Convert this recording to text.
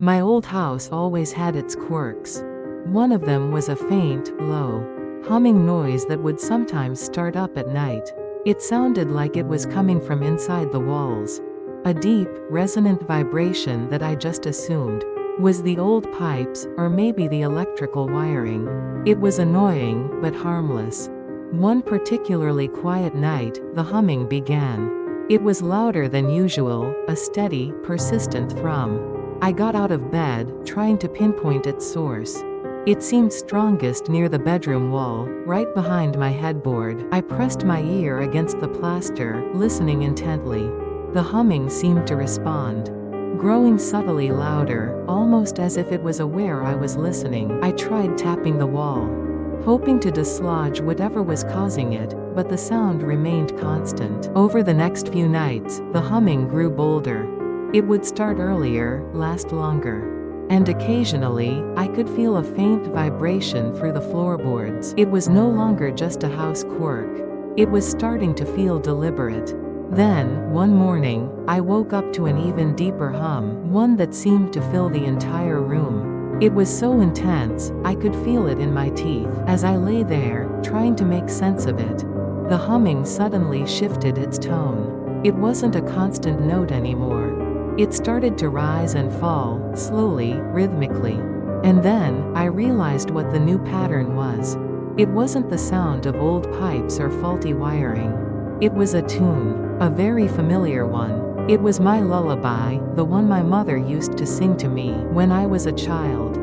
My old house always had its quirks. One of them was a faint, low, humming noise that would sometimes start up at night. It sounded like it was coming from inside the walls. A deep, resonant vibration that I just assumed was the old pipes, or maybe the electrical wiring. It was annoying, but harmless. One particularly quiet night, the humming began. It was louder than usual, a steady, persistent thrum. I got out of bed, trying to pinpoint its source. It seemed strongest near the bedroom wall, right behind my headboard. I pressed my ear against the plaster, listening intently. The humming seemed to respond, growing subtly louder, almost as if it was aware I was listening. I tried tapping the wall, hoping to dislodge whatever was causing it, but the sound remained constant. Over the next few nights, the humming grew bolder. It would start earlier, last longer, and occasionally, I could feel a faint vibration through the floorboards. It was no longer just a house quirk. It was starting to feel deliberate. Then, one morning, I woke up to an even deeper hum, one that seemed to fill the entire room. It was so intense, I could feel it in my teeth. As I lay there, trying to make sense of it, the humming suddenly shifted its tone. It wasn't a constant note anymore. It started to rise and fall, slowly, rhythmically. And then, I realized what the new pattern was. It wasn't the sound of old pipes or faulty wiring. It was a tune, a very familiar one. It was my lullaby, the one my mother used to sing to me when I was a child.